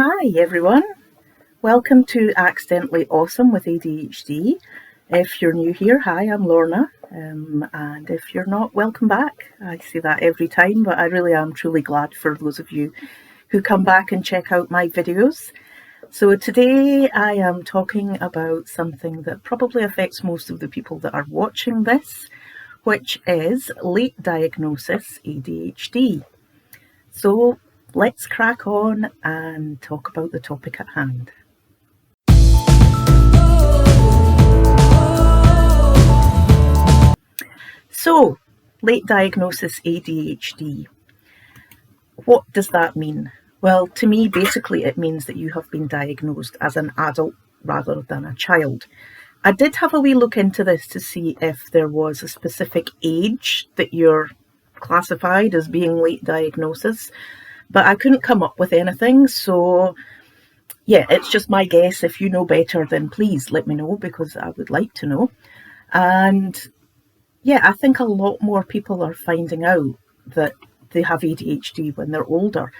Hi everyone, welcome to Accidentally Awesome with ADHD. If you're new here, hi, I'm Lorna, and if you're not, welcome back. I say that every time, but I really am truly glad for those of you who come back and check out my videos. So today I am talking about something that probably affects most of the people that are watching this, which is late diagnosis ADHD. So let's crack on and talk about the topic at hand. So, late diagnosis ADHD. What does that mean? Well, to me, basically it means that you have been diagnosed as an adult rather than a child. I did have a wee look into this to see if there was a specific age that you're classified as being late diagnosis, but I couldn't come up with anything. So yeah, it's just my guess. If you know better, then please let me know, because I would like to know. And yeah, I think a lot more people are finding out that they have ADHD when they're older.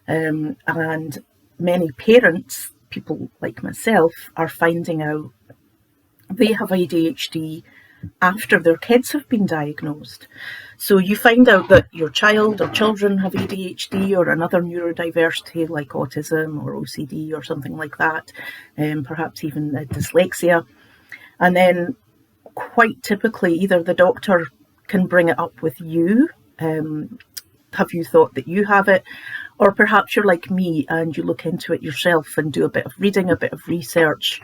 And many parents, people like myself, are finding out they have ADHD after their kids have been diagnosed. So you find out that your child or children have ADHD or another neurodiversity like autism or OCD or something like that, perhaps even dyslexia. And then quite typically either the doctor can bring it up with you, have you thought that you have it, or perhaps you're like me and you look into it yourself and do a bit of reading, a bit of research,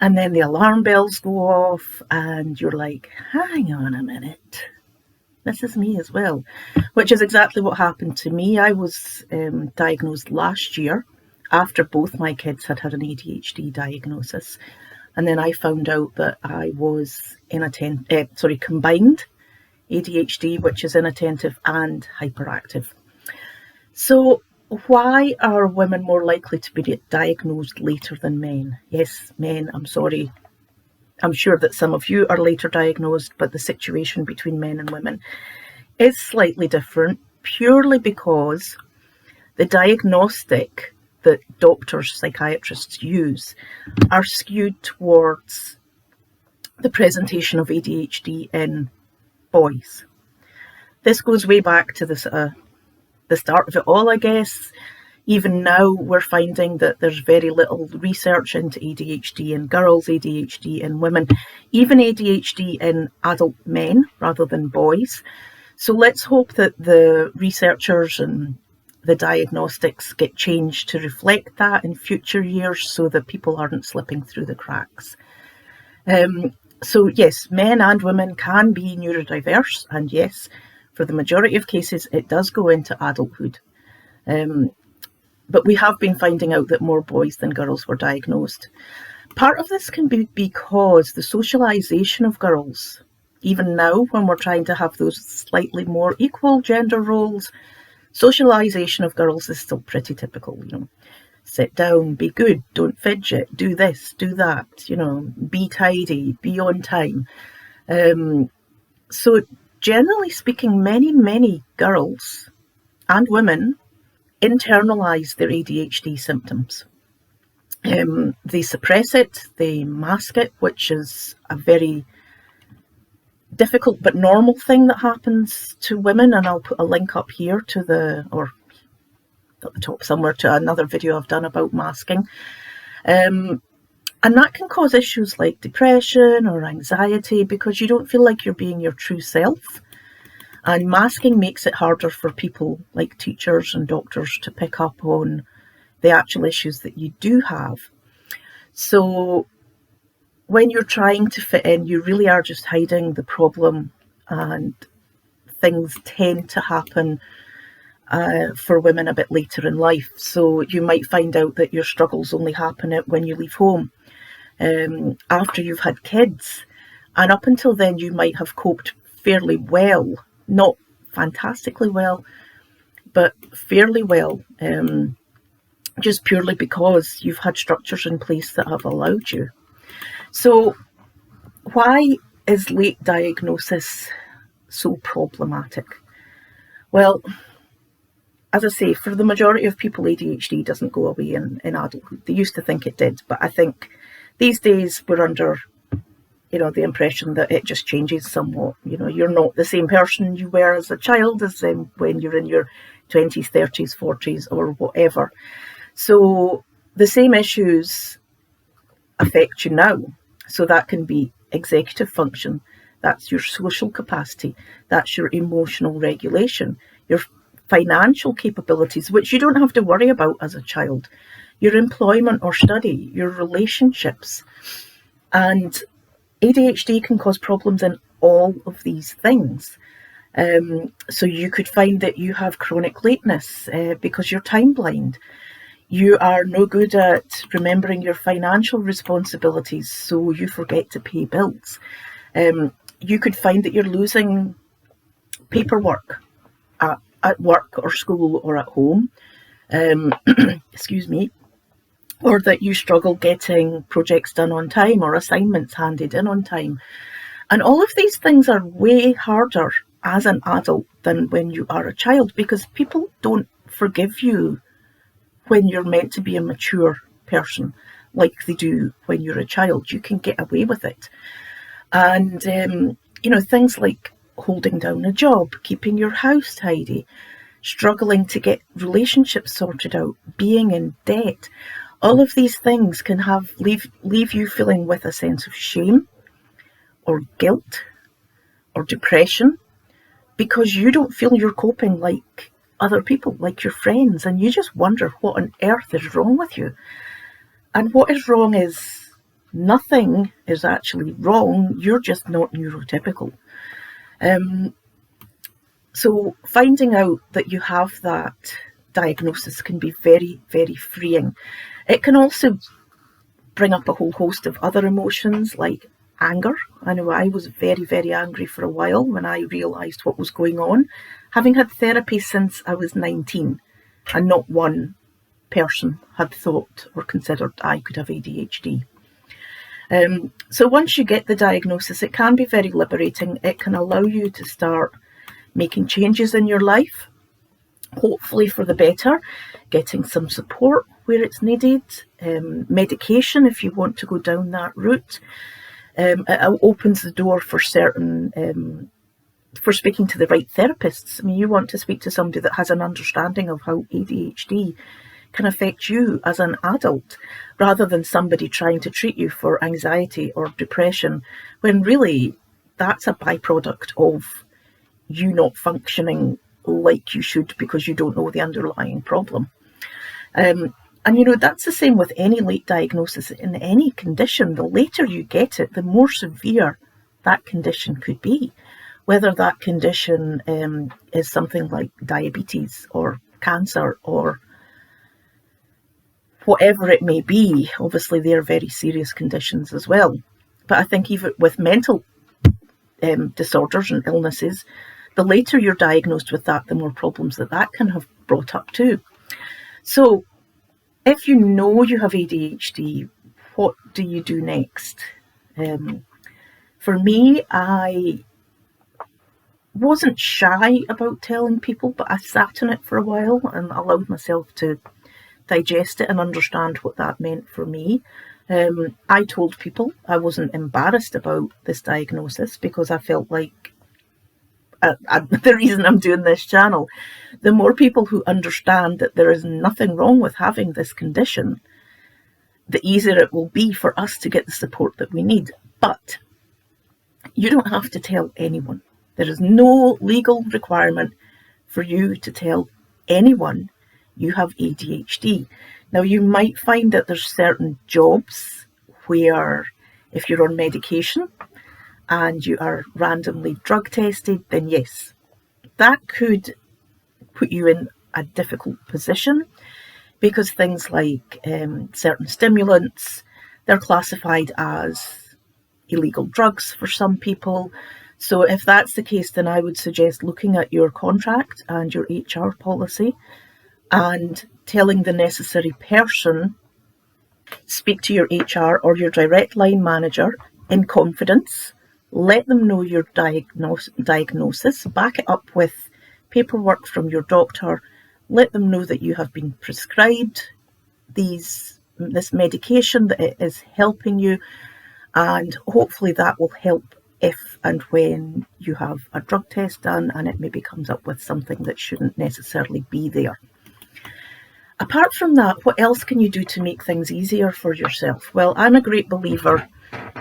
and then the alarm bells go off and you're like, hang on a minute, this is me as well, which is exactly what happened to me. I was diagnosed last year after both my kids had an ADHD diagnosis. And then I found out that I was combined ADHD, which is inattentive and hyperactive. So why are women more likely to be diagnosed later than men? Yes, men, I'm sorry. I'm sure that some of you are later diagnosed, but the situation between men and women is slightly different, purely because the diagnostic that doctors, psychiatrists use are skewed towards the presentation of ADHD in boys. This goes way back to the start of it all, I guess. Even now we're finding that there's very little research into ADHD in girls, ADHD in women, even ADHD in adult men rather than boys. So let's hope that the researchers and the diagnostics get changed to reflect that in future years so that people aren't slipping through the cracks. So yes, men and women can be neurodiverse, and yes, for the majority of cases it does go into adulthood. But we have been finding out that more boys than girls were diagnosed. Part of this can be because the socialisation of girls, even now when we're trying to have those slightly more equal gender roles, socialisation of girls is still pretty typical, sit down, be good, don't fidget, do this, do that, be tidy, be on time. So generally speaking, many girls and women internalise their ADHD symptoms. They suppress it, they mask it, which is a very difficult but normal thing that happens to women, and I'll put a link up here to at the top somewhere to another video I've done about masking. And that can cause issues like depression or anxiety because you don't feel like you're being your true self. And masking makes it harder for people like teachers and doctors to pick up on the actual issues that you do have. So when you're trying to fit in, you really are just hiding the problem, and things tend to happen for women a bit later in life. So you might find out that your struggles only happen when you leave home, after you've had kids. And up until then, you might have coped fairly well, not fantastically well, but fairly well, just purely because you've had structures in place that have allowed you. So why is late diagnosis so problematic? Well, as I say, for the majority of people, ADHD doesn't go away in adulthood. They used to think it did, but I think these days we're under, the impression that it just changes somewhat. You're not the same person you were as a child as when you're in your 20s, 30s, 40s, or whatever. So the same issues affect you now. So that can be executive function, that's your social capacity, that's your emotional regulation, your financial capabilities, which you don't have to worry about as a child, your employment or study, your relationships. And ADHD can cause problems in all of these things. So you could find that you have chronic lateness because you're time blind. You are no good at remembering your financial responsibilities, so you forget to pay bills. You could find that you're losing paperwork at work or school or at home, excuse me, or that you struggle getting projects done on time or assignments handed in on time. And all of these things are way harder as an adult than when you are a child, because people don't forgive you when you're meant to be a mature person like they do when you're a child. You can get away with it. And, things like holding down a job, keeping your house tidy, struggling to get relationships sorted out, being in debt, all of these things can leave you feeling with a sense of shame or guilt or depression, because you don't feel you're coping like other people, like your friends, and you just wonder what on earth is wrong with you. And what is wrong is nothing is actually wrong, you're just not neurotypical. So finding out that you have that diagnosis can be very, very freeing. It can also bring up a whole host of other emotions like anger. I know I was very, very angry for a while when I realised what was going on, having had therapy since I was 19, and not one person had thought or considered I could have ADHD. So once you get the diagnosis, it can be very liberating. It can allow you to start making changes in your life, hopefully for the better, getting some support where it's needed, medication if you want to go down that route. It opens the door for for speaking to the right therapists. I mean, you want to speak to somebody that has an understanding of how ADHD can affect you as an adult, rather than somebody trying to treat you for anxiety or depression, when really that's a byproduct of you not functioning like you should because you don't know the underlying problem. And that's the same with any late diagnosis in any condition. The later you get it, the more severe that condition could be, whether that condition is something like diabetes or cancer or whatever it may be. Obviously, they are very serious conditions as well. But I think even with mental disorders and illnesses, the later you're diagnosed with that, the more problems that can have brought up too. So if you know you have ADHD, what do you do next? For me, I wasn't shy about telling people, but I sat in it for a while and allowed myself to digest it and understand what that meant for me. I told people I wasn't embarrassed about this diagnosis, because I felt like the reason I'm doing this channel, the more people who understand that there is nothing wrong with having this condition, the easier it will be for us to get the support that we need. But you don't have to tell anyone. There is no legal requirement for you to tell anyone you have ADHD. Now, you might find that there's certain jobs where if you're on medication and you are randomly drug tested, then yes, that could put you in a difficult position, because things like certain stimulants, they're classified as illegal drugs for some people. So if that's the case, then I would suggest looking at your contract and your HR policy and telling the necessary person, speak to your HR or your direct line manager in confidence, let them know your diagnosis, back it up with paperwork from your doctor Let them know that you have been prescribed this medication, that it is helping you, and hopefully that will help if and when you have a drug test done and it maybe comes up with something that shouldn't necessarily be there. Apart from that, what else can you do to make things easier for yourself? Well, I'm a great believer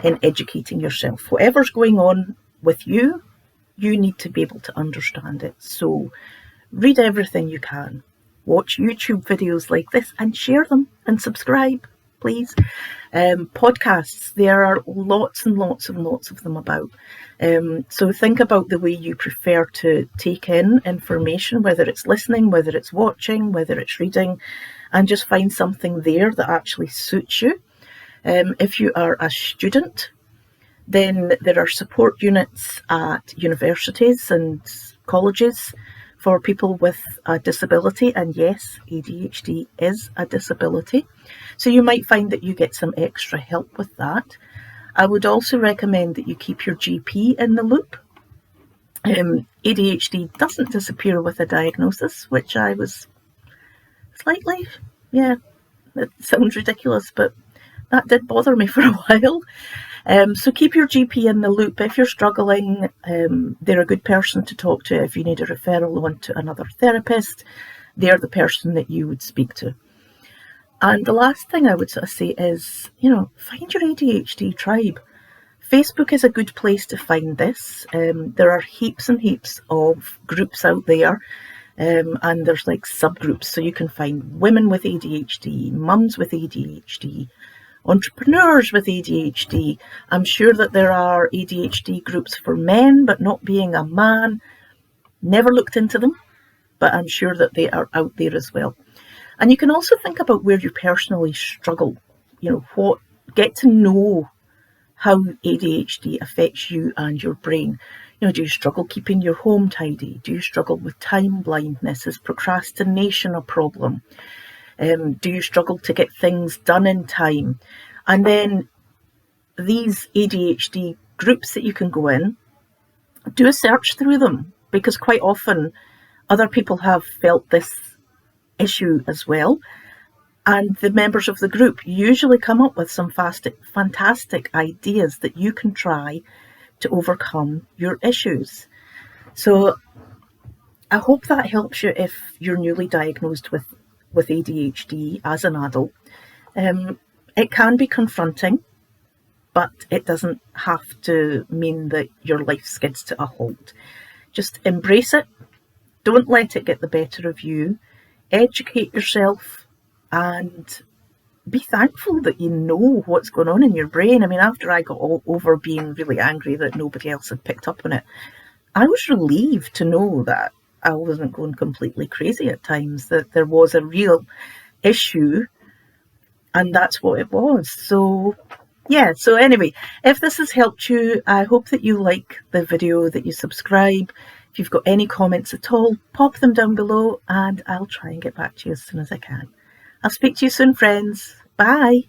in educating yourself. Whatever's going on with you, you need to be able to understand it. So read everything you can. Watch YouTube videos like this and share them and subscribe, please. Podcasts, there are lots and lots and lots of them about. So think about the way you prefer to take in information, whether it's listening, whether it's watching, whether it's reading, and just find something there that actually suits you. If you are a student, then there are support units at universities and colleges for people with a disability, and yes, ADHD is a disability. So you might find that you get some extra help with that. I would also recommend that you keep your GP in the loop. ADHD doesn't disappear with a diagnosis, which I was slightly, it sounds ridiculous, but that did bother me for a while. So keep your GP in the loop. If you're struggling, they're a good person to talk to. If you need a referral on to another therapist, they're the person that you would speak to. And the last thing I would sort of say is, find your ADHD tribe. Facebook is a good place to find this. There are heaps and heaps of groups out there, and there's like subgroups. So you can find women with ADHD, mums with ADHD, entrepreneurs with ADHD. I'm sure that there are ADHD groups for men, but not being a man, never looked into them, but I'm sure that they are out there as well. And you can also think about where you personally struggle. Get to know how ADHD affects you and your brain. Do you struggle keeping your home tidy? Do you struggle with time blindness? Is procrastination a problem? Do you struggle to get things done in time? And then these ADHD groups that you can go in, do a search through them, because quite often other people have felt this issue as well. And the members of the group usually come up with some fantastic ideas that you can try to overcome your issues. So I hope that helps you if you're newly diagnosed with ADHD as an adult. It can be confronting, but it doesn't have to mean that your life skids to a halt. Just embrace it. Don't let it get the better of you. Educate yourself and be thankful that you know what's going on in your brain. I mean, after I got all over being really angry that nobody else had picked up on it, I was relieved to know that I wasn't going completely crazy at times, that there was a real issue, and that's what it was. So anyway, if this has helped you, I hope that you like the video, that you subscribe. If you've got any comments at all, pop them down below and I'll try and get back to you as soon as I can. I'll speak to you soon, friends. Bye.